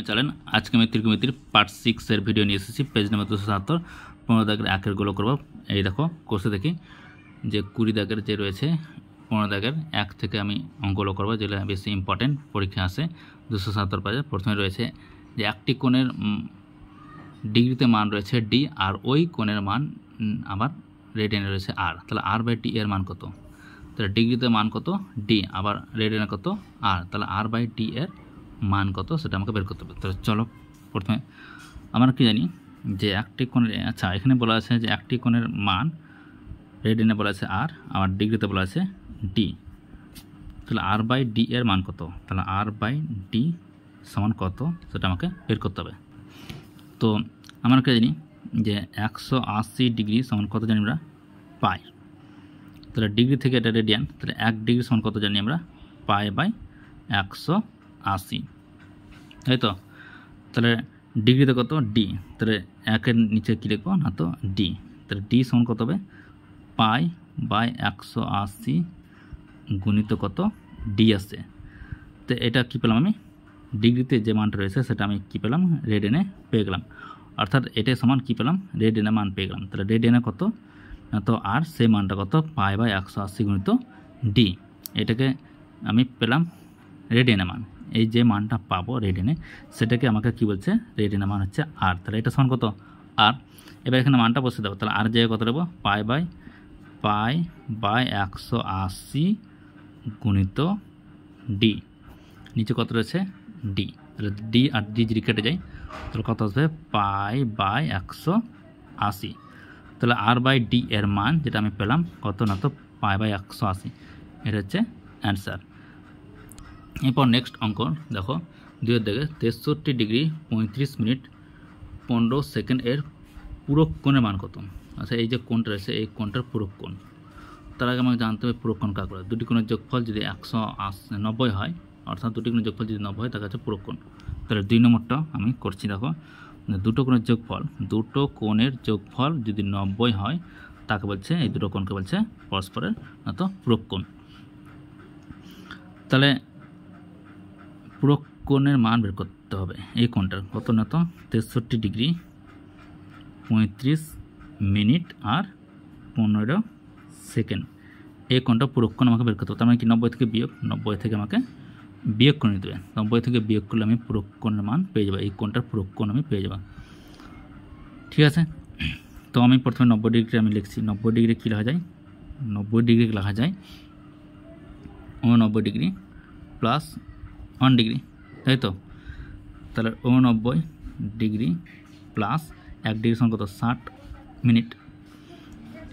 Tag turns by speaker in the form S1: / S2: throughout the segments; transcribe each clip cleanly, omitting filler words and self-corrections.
S1: चलें आज के मैं त्रिकोणमितिर पार्ट 6 एर भिडियो नहीं एसेছি पेज नम्बर 277 15 दागेर आँखेर गुलो करब। এই দেখো কোর্সে দেখি যে 20 দাগের যে রয়েছে 15 দাগের এক থেকে আমি অঙ্কগুলো করব যেগুলো বেশি ইম্পর্টেন্ট পরীক্ষা আসে 277 পেজে। প্রথমে রয়েছে যে একটি কোণের ডিগ্রিতে মান রয়েছে ডি আর ওই কোণের মান আবার রেডিয়ানে রয়েছে আর, তাহলে আর বাই টি এর মান কত? তাহলে ডিগ্রিতে মান কত ডি, আবার রেডিয়ানে কত আর, তাহলে আর বাই টি এর মান কত সেটা আমাকে বের করতে হবে। তাহলে চলো প্রথমে আমরা কি জানি যে একটি কোণের, আচ্ছা এখানে বলা আছে যে একটি কোণের মান রেডিয়ানে বলা আছে আর, আবার ডিগ্রিতে বলা আছে ডি, তাহলে আর বাই ডি এর মান কত? তাহলে আর বাই ডি সমান কত সেটা আমাকে বের করতে হবে। তো আমরা কি জানি যে 180 ডিগ্রি সমান কত জানি আমরা? পাই। তাহলে ডিগ্রি থেকে এটা রেডিয়ান, তাহলে 1 ডিগ্রি সমান কত জানি আমরা? পাই বাই 180, তাই তো। তাহলে ডিগ্রিতে কত? ডি, তাহলে 1-এর নিচে কী লিখবো না তো ডি, তাহলে ডি সমান কত হবে? পাই বাই 180 গুণিত কত ডি আছে। তো এটা কী পেলাম আমি? ডিগ্রিতে যে মানটা রয়েছে সেটা আমি কী পেলাম? রেডিয়ানে পেয়ে গেলাম, অর্থাৎ এটাই সমান কী পেলাম? রেডিয়ানে মান পেয়ে গেলাম। তাহলে রেডিয়ানে কত না তো আর, সেই মানটা কত? পাই বাই 180 গুণিত ডি, এটাকে আমি পেলাম রেডিয়ানে মান। এই যে মানটা পাবো রেডিয়ানে সেটাকে আমাকে কি বলছে? রেডিয়ানে মান হচ্ছে আর, তাহলে এটা সমান কত? আর। এবার এখানে মানটা বসে দেবো, তাহলে আর জায়গায় কত দেবো? পাই বাই 180 গুণিত ডি, নিচে কত রয়েছে? ডি, তাহলে ডি আর ডি যদি কেটে যায় তাহলে কত আসবে? পাই বাই 180, তাহলে আর বাই ডি এর মান যেটা আমি পেলাম কত না তো পাই বাই 180, এটা হচ্ছে অ্যান্সার। এরপর নেক্সট অঙ্ক দেখো 2 দিকে 63 ডিগ্রি 35 মিনিট 15 সেকেন্ড এর পূরক কোণের মান কত? আচ্ছা এই যে কোণটা রয়েছে এই কোণটার পূরক কোণ, তার আগে আমাকে জানতে হবে পূরক কোণ কাকে বলে। দুটি কোণের যোগফল যদি 190 হয়, অর্থাৎ দুটি কোণের যোগফল যদি 90 হয় তার কাছে পূরক কোণ। তাহলে 2 নম্বরটা আমি করছি। দেখো দুটো কোণের যোগফল যদি 90 হয় তাকে বলছে, এই দুটো কোণকে বলছে পরস্পরের না তো পূরক কোণ। তাহলে পূরক কোণের মান বের করতে হবে। এই কোণটার কত না তো 63 ডিগ্রি 35 মিনিট আর 15 সেকেন্ড, এই কোণটা পূরক কোণ আমাকে বের করতে হবে। তার মানে কি 90 থেকে বিয়োগ, 90 থেকে আমাকে বিয়োগ করে নিতে হবে। 90 থেকে বিয়োগ করলে আমি পূরক কোণের মান পেয়ে যাবো, এই কোণটার পূরক কোণ আমি পেয়ে যাবো। ঠিক আছে, তো আমি প্রথমে 90 ডিগ্রি আমি লিখছি। 90 ডিগ্রি কী লেখা যায়? 90 ডিগ্রি লেখা যায় 89 ডিগ্রি প্লাস 1 ডিগ্রি, তাই তো। তাহলে 89 ডিগ্রি প্লাস 1 ডিগ্রি সমান কত? 60 মিনিট।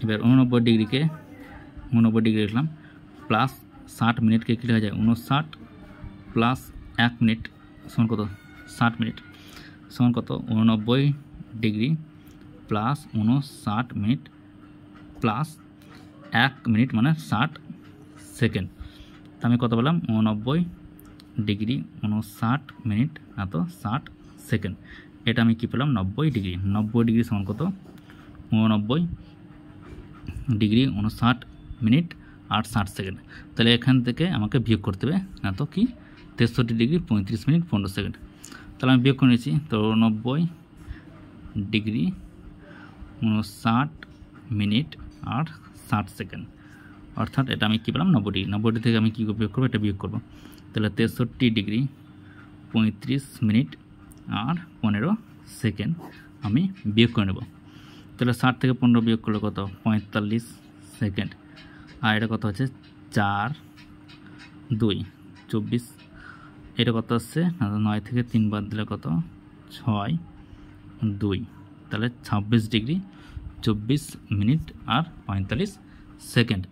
S1: এবার 89 ডিগ্রিকে 89 ডিগ্রি লিখলাম প্লাস 60 মিনিটকে কী লেখা যায়? 59 প্লাস 1 মিনিট সমান কত? 60 মিনিট সমান কত? 89 degree plus 59 minute plus 1 minute মানে 60 সেকেন্ড। তা আমি কত বললাম? 89 ডিগ্রি 59 মিনিট না তো 60 সেকেন্ড, এটা আমি কী পেলাম? 90 ডিগ্রি। 90 ডিগ্রি সমান কত? 89 ডিগ্রি 59 মিনিট আর 60 সেকেন্ড। তাহলে এখান থেকে আমাকে বিয়োগ করতে হবে না তো কি 63 ডিগ্রি 35 মিনিট 15 সেকেন্ড। তাহলে আমি বিয়োগ করে নিয়েছি। তো 90 ডিগ্রি 59 মিনিট আর 60 সেকেন্ড, অর্থাৎ এটা আমি কী পেলাম? 90 ডিগ্রি। 90 থেকে আমি কী বিয়োগ করবো? এটা বিয়োগ করবো। তাহলে 63 ডিগ্রি 35 মিনিট আর 15 সেকেন্ড আমি বিয়োগ করে নেব। তাহলে 60 থেকে 15 বিয়োগ করলে কত? 45 সেকেন্ড। আর এটা কত হচ্ছে? 4 2 24, এটা কত আসছে? 9 থেকে 3 বাদ দিলে কত? 6 2, তাহলে 26 ডিগ্রি 24 মিনিট আর 45 সেকেন্ড।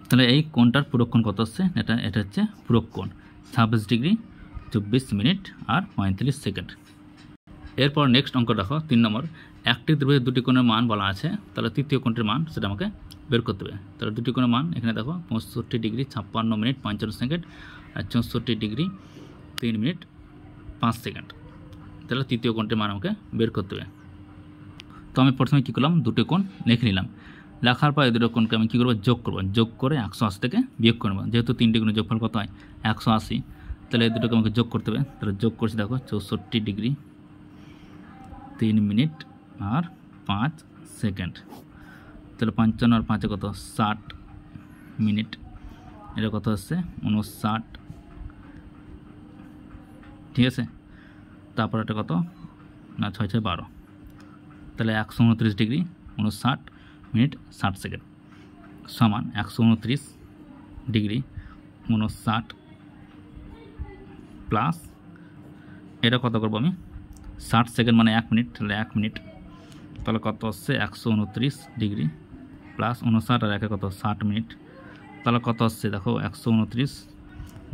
S1: তাহলে এই কোণটার পূরক কোণ কত আসছে? এটা হচ্ছে পূরক কোণ 26 ডিগ্রি 24 মিনিট আর 45 সেকেন্ড। এরপর নেক্সট অঙ্ক দেখো 3 নম্বর। একটি ত্রিভুজের দুটি কোণের মান বলা আছে, তাহলে তৃতীয় কোণটির মান সেটা আমাকে বের করতে হবে। তাহলে দুটি কোণের মান এখানে দেখো 65 ডিগ্রি 56 মিনিট 55 সেকেন্ড আর 64 ডিগ্রি 3 মিনিট 5 সেকেন্ড। তাহলে তৃতীয় কোণটির মান আমাকে বের করতে হবে। তো আমি প্রথমে কী করলাম? দুটি কোণ লিখে নিলাম। লেখার পর এই দুটো কোণকে আমি কী করবো? যোগ করবো। যোগ করে 180 থেকে বিয়োগ করবো। যেহেতু 3টি কোণের যোগফল কত হয়? 180, তাহলে এই দুটোকে আমাকে যোগ করতে হবে। তাহলে যোগ করছি, দেখো 64 ডিগ্রি 3 মিনিট আর 5 সেকেন্ড। তাহলে 55 আর 5 কত 60 মিনিট, এটা কত হচ্ছে 59। ঠিক আছে, তারপর এটা কত না 6 6 12, তাহলে 129 ডিগ্রি 59 মিনিট 60 সেকেন্ড সমান 129 ডিগ্রি 59 প্লাস এটা কত করবো আমি 60 সেকেন্ড মানে 1 মিনিট, তাহলে 1 মিনিট, তাহলে কত হচ্ছে 129 ডিগ্রি প্লাস 59 আর 1 কত 60 মিনিট, তাহলে কত হচ্ছে দেখো 129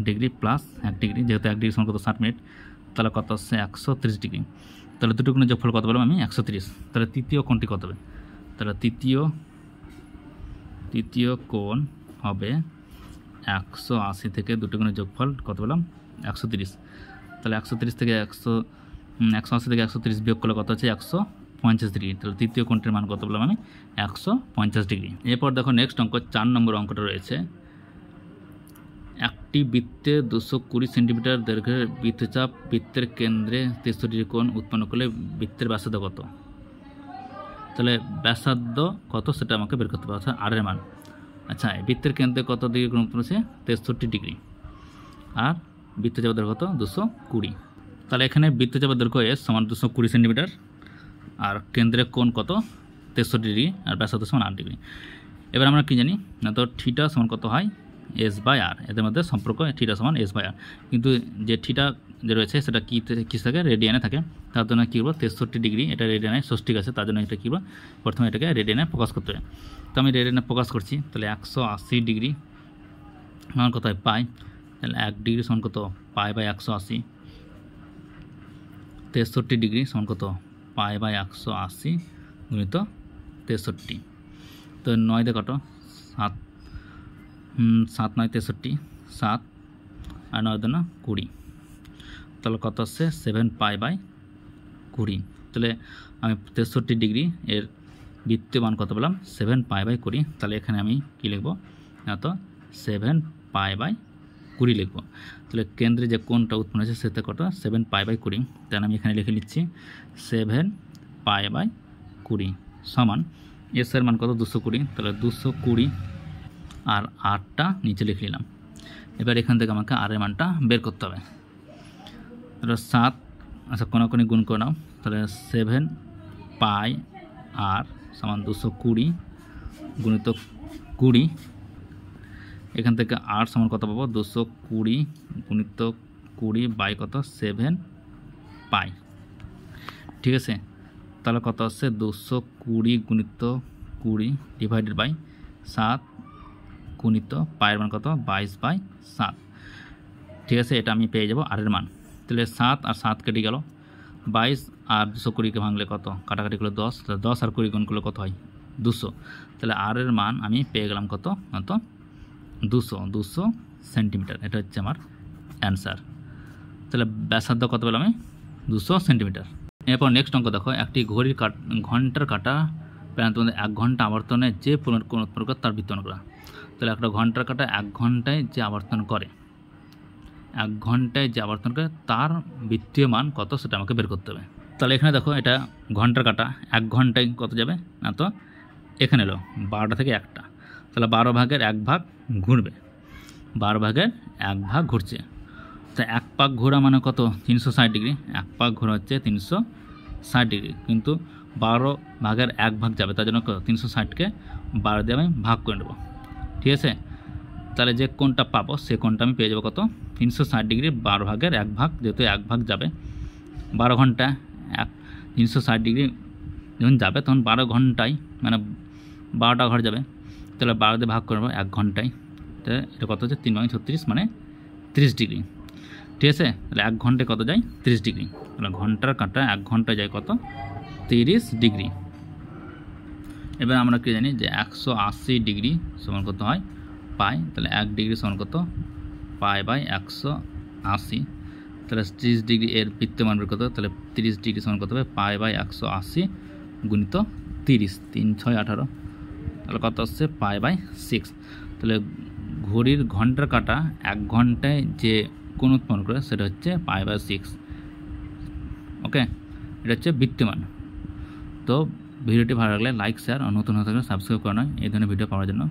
S1: ডিগ্রি প্লাস 1 ডিগ্রি, যেহেতু 1 ডিগ্রি সমান কত 60 মিনিট, তাহলে কত হচ্ছে 130 ডিগ্রি। তাহলে দুটো কোণের যোগফল কত বললাম আমি 130। তাহলে তৃতীয় কোণটি কত হবে, তাহলে তৃতীয় কোণ হবে 180 থেকে দুটো কোণের যোগফল কত বললাম 130। তাহলে 130 থেকে 180 থেকে 130 বিয়োগ করলে কত হচ্ছে 150 ডিগ্রি। তাহলে তৃতীয় কোণটির মান কত বললাম আমি 150 ডিগ্রি। এরপর দেখো নেক্সট অঙ্ক 4 নম্বর অঙ্কটা রয়েছে, একটি বৃত্তে 220 সেন্টিমিটার দৈর্ঘ্যের বৃত্তচাপ বৃত্তের কেন্দ্রে 63 ডিগ্রি কোণ উৎপন্ন করলে বৃত্তের ব্যাসার্ধ কত। তাহলে ব্যাসার্ধ কত সেটা আমাকে বের করতে হবে, অর্থাৎ আর এর মান। আচ্ছা, বৃত্তের কেন্দ্রে কত ডিগ্রি কোণ উৎপন্ন হচ্ছে 63 ডিগ্রি, আর বৃত্তচাপের দৈর্ঘ্য কত 220। তাহলে এখানে বৃত্তচাপের দৈর্ঘ্য এস সমান 220 সেন্টিমিটার, আর কেন্দ্রের কোণ কত 63 ডিগ্রি, আর ব্যাসার্ধ সমান 8 ডিগ্রি। এবার আমরা কী জানি না, তো থিটা সমান কত হয় এস বাই আর, এদের মধ্যে সম্পর্ক থিটা সমান এস বাই আর। কিন্তু যে থিটা যে রয়েছে সেটা কী থাকে রেডিয়ানে থাকে, তার জন্য কী করবো 63 ডিগ্রি এটা রেডিয়ানে 60 আছে, তার জন্য এটা কী করবো প্রথমে এটাকে রেডিয়ানে প্রকাশ করতে হবে। তো আমি রেডিয়ানে প্রকাশ করছি, তাহলে 180 ডিগ্রি সমান কত হয় পাই, তাহলে 1 ডিগ্রি সমান কত পাই বাই 180, 63 ডিগ্রি সমান কত পাই বাই 180 গুণিত 63। তো 9 দিয়ে কত 7 7 9 63, 7 আর 9 দুনা 20, তাহলে কত আসছে 7 পাই বাই 20। তাহলে আমি 63 ডিগ্রি এর বৃত্তীয় মান কত বললাম 7 পাই বাই 20। তাহলে এখানে আমি কী লিখবো না, তো 7 পাই বাই 20 লিখবো। তাহলে কেন্দ্রে যে কোণটা উৎপন্ন হয়েছে সেটা কত 7 পাই বাই 20, তাহলে আমি এখানে লিখে নিচ্ছি 7 পাই বাই 20 সমান এস এর মান কত 220, তাহলে 220 আর 8টা নিচে লিখে নিলাম। এবার এখান থেকে আমাকে আর এর মানটা বের করতে হবে। তাহলে 7, আচ্ছা কোনাকুনি গুণ করে নাও, তাহলে 7 পাই আর সমান 220 গুণিত 20, এখান থেকে 8 সমান কত পাবো 220 গুণিত 20 বাই কত 7 পাই। ঠিক আছে, তাহলে কত হচ্ছে 220 গুণিত 20 ডিভাইডেড বাই 7 গুণিত পায়ের মান কত 22 বাই 7। ঠিক আছে, এটা আমি পেয়ে যাব আর এর মান। তাহলে 7 আর 7 কেটে গেল, 22 আর 220কে ভাঙলে কত কাটাকাটি করলে 10, তাহলে 10 আর 20 গুণ করলে কত হয় 200। তাহলে আর এর মান আমি পেয়ে গেলাম কত না, তো 200 সেন্টিমিটার। এটা হচ্ছে আমার অ্যান্সার। তাহলে ব্যাসার্ধ কত পেলাম আমি 200 সেন্টিমিটার। এরপর নেক্সট অঙ্ক দেখো, একটি ঘড়ির ঘন্টার কাটা প্রান্ত 1 ঘন্টা আবর্তনে যে কোণ উৎপন্ন করে তার বৃত্তন করা। তাহলে একটা ঘন্টার কাটা 1 ঘন্টায় যে আবর্তন করে, 1 ঘন্টায় যে আবর্তন করে তার বৃত্তীয় মান কত সেটা আমাকে বের করতে হবে। তাহলে এখানে দেখো এটা ঘন্টার কাটা 1 ঘন্টায় কত যাবে না, তো এখানে এলো 12টা থেকে 1টা, তাহলে 12 ভাগের 1 ভাগ ঘুরবে, 12 ভাগের 1 ভাগ ঘুরছে। তা 1 পাক ঘোরা মানে কত 360 ডিগ্রি, 1 পাক ঘোরা হচ্ছে 360 ডিগ্রি, কিন্তু 12 ভাগের 1 ভাগ যাবে, তার জন্য 360কে 12 দিয়ে আমি ভাগ করে নেব। ঠিক আছে, তাহলে যে কোণটা পাবো সে কোণটা আমি পেয়ে যাবো কত 360 ডিগ্রি 12 ভাগের 1 ভাগ, যেহেতু 1 ভাগ যাবে 12 ঘন্টা 360 ডিগ্রি যখন যাবে তখন 12 ঘন্টায় মানে 12টা ঘর যাবে, তাহলে 12 দিয়ে ভাগ করবো 1 ঘন্টায়, তাহলে এটা কত হচ্ছে 3 ভাগ 36 মানে 30 ডিগ্রি। ঠিক আছে, তাহলে 1 ঘন্টায় কত যায় 30 ডিগ্রি, তাহলে ঘন্টার কাঁটা 1 ঘন্টায় যায় কত 30 ডিগ্রি। এবার আমরা কি জানি যে 180 ডিগ্রি সমান কত হয় পাই, তাহলে 1 ডিগ্রি সমান কত পাই বাই 180, তাহলে 30 ডিগ্রি এর বৃত্তীয় মান বের কত, তাহলে 30 ডিগ্রি সমান কত হবে পাই বাই 180 গুণিত 30, 3 6 18, তাহলে কত আসছে পাই বাই 6। তাহলে ঘড়ির ঘন্টার কাঁটা 1 ঘন্টায় যে কোণ উৎপন্ন করে সেটা হচ্ছে π/6। ওকে, এটা হচ্ছে বৃত্তমান। তো ভিডিওটি ভালো লাগলে লাইক, শেয়ার আর নতুন হয়ে থাকলে সাবস্ক্রাইব করে নয় এই ধরনের ভিডিও পাওয়ার জন্য।